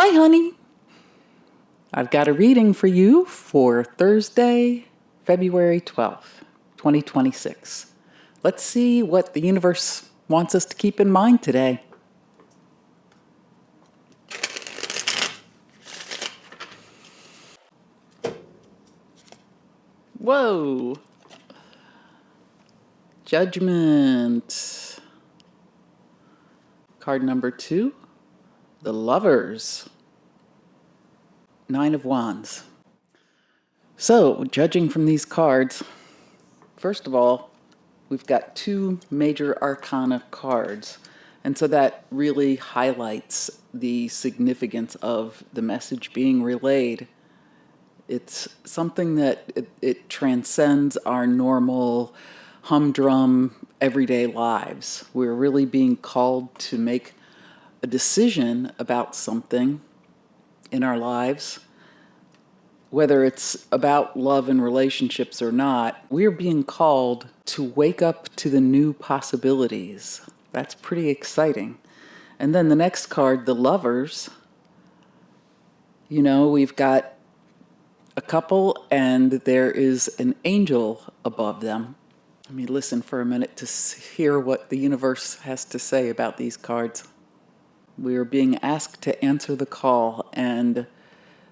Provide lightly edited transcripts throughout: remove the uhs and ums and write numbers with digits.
Hi, honey. I've got a reading for you for Thursday, February 12th, 2026. Let's see what the universe wants us to keep in mind today. Whoa. Judgment. Card number 2, the Lovers. 9 of Wands. So, judging from these cards, first of all, we've got 2 major arcana cards. And so that really highlights the significance of the message being relayed. It's something that it transcends our normal humdrum everyday lives. We're really being called to make a decision about something in our lives, whether it's about love and relationships or not. We're being called to wake up to the new possibilities. That's pretty exciting. And then the next card, the Lovers. We've got a couple and there is an angel above them. Let me listen for a minute to hear what the universe has to say about these cards. We are being asked to answer the call, and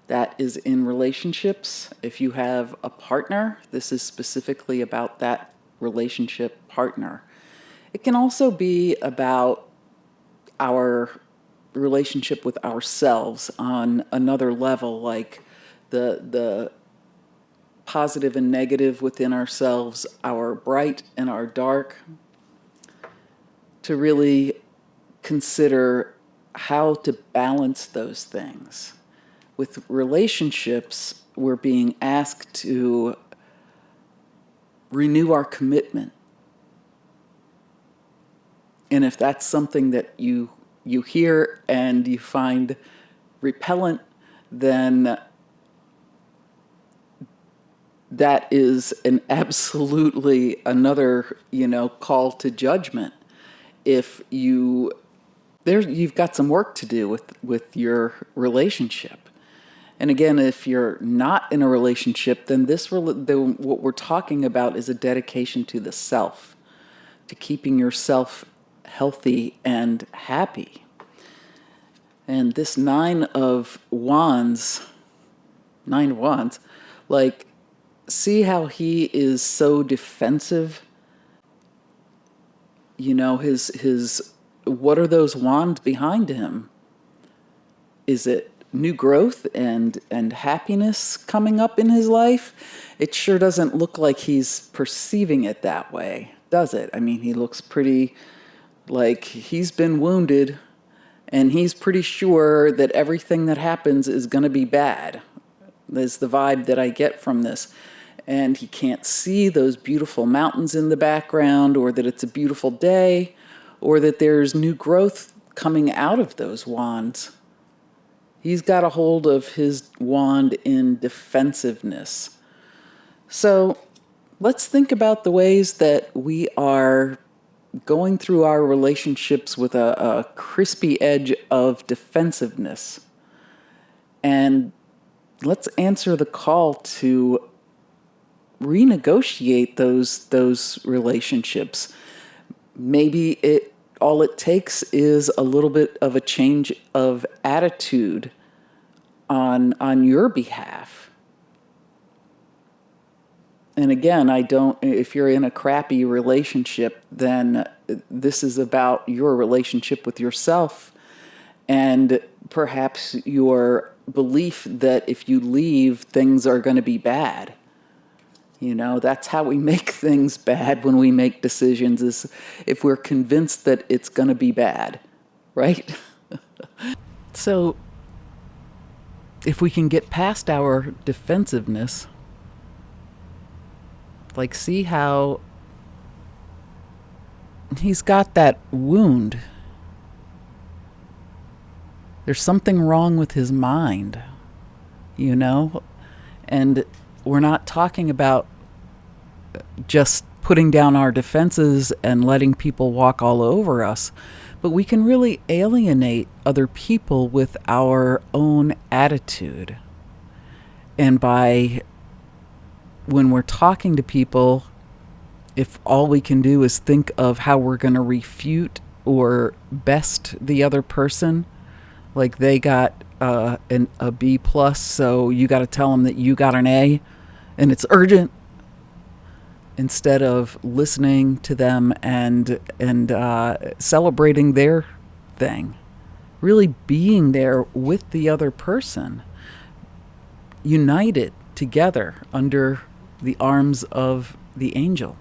that is in relationships. If you have a partner, this is specifically about that relationship partner. It can also be about our relationship with ourselves on another level, like the positive and negative within ourselves, our bright and our dark, to really consider how to balance those things. With relationships, we're being asked to renew our commitment. And if that's something that you hear and you find repellent, then that is an absolutely another, call to judgment. If you've got some work to do with your relationship. And again, if you're not in a relationship, then what we're talking about is a dedication to the self, to keeping yourself healthy and happy. And this 9 of Wands, like, see how he is so defensive? His what are those wands behind him? Is it new growth and happiness coming up in his life? It sure doesn't look like he's perceiving it that way, does it? I mean, he looks pretty like he's been wounded, and he's pretty sure that everything that happens is going to be bad. That's the vibe that I get from this. And he can't see those beautiful mountains in the background, or that it's a beautiful day, or that there's new growth coming out of those wands. He's got a hold of his wand in defensiveness. So let's think about the ways that we are going through our relationships with a crispy edge of defensiveness. And let's answer the call to renegotiate those relationships. Maybe all it takes is a little bit of a change of attitude on your behalf. And again, if you're in a crappy relationship, then this is about your relationship with yourself, and perhaps your belief that if you leave, things are going to be bad. That's how we make things bad when we make decisions, is if we're convinced that it's going to be bad, right? So if we can get past our defensiveness, like, see how he's got that wound. There's something wrong with his mind, and we're not talking about just putting down our defenses and letting people walk all over us, But we can really alienate other people with our own attitude. And when we're talking to people, if all we can do is think of how we're going to refute or best the other person, like they got a B plus, so you got to tell them that you got an A, and it's urgent, instead of listening to them and celebrating their thing, really being there with the other person, united together under the arms of the angel.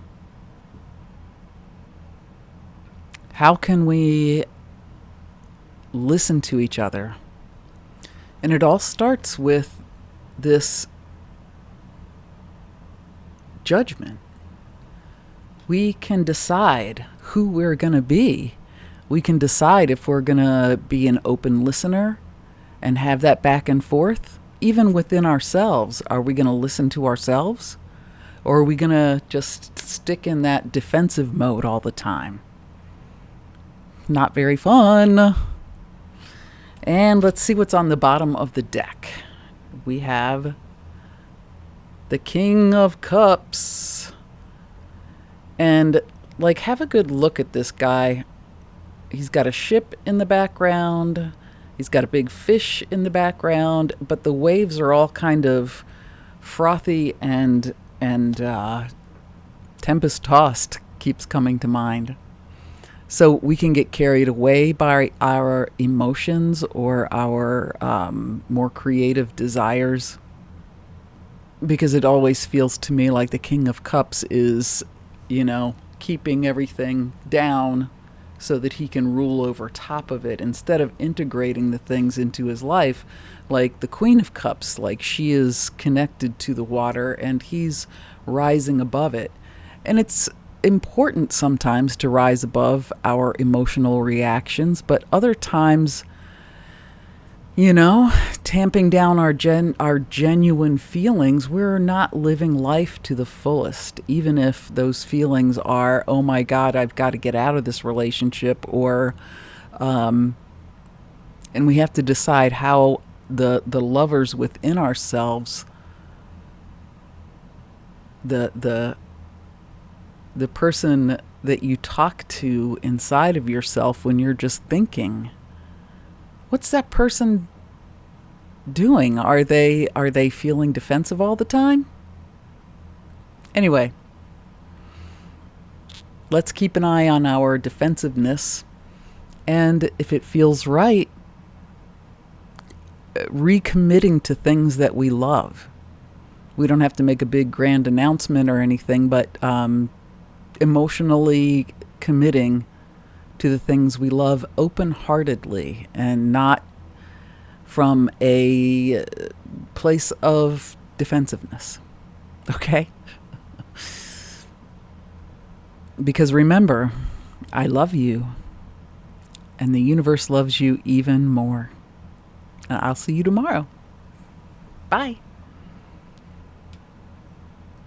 How can we listen to each other? And it all starts with this judgment. We can decide who we're going to be. We can decide if we're going to be an open listener and have that back and forth. Even within ourselves, are we going to listen to ourselves? Or are we going to just stick in that defensive mode all the time? Not very fun. And let's see what's on the bottom of the deck. We have the King of Cups. And, like, have a good look at this guy. He's got a ship in the background. He's got a big fish in the background. But the waves are all kind of frothy and tempest-tossed keeps coming to mind. So we can get carried away by our emotions or our more creative desires, because it always feels to me like the King of Cups is, keeping everything down so that he can rule over top of it, instead of integrating the things into his life, like the Queen of Cups, like she is connected to the water and he's rising above it. And it's important sometimes to rise above our emotional reactions, but other times, tamping down our genuine feelings, we're not living life to the fullest, even if those feelings are, oh my God, I've got to get out of this relationship, or and we have to decide how the lovers within ourselves, the person that you talk to inside of yourself when you're just thinking, what's that person doing? Are they feeling defensive all the time? Anyway, let's keep an eye on our defensiveness, and if it feels right, recommitting to things that we love. We don't have to make a big grand announcement or anything, but emotionally committing to the things we love open-heartedly, and not from a place of defensiveness. Okay? Because remember, I love you, and the universe loves you even more. I'll see you tomorrow. Bye.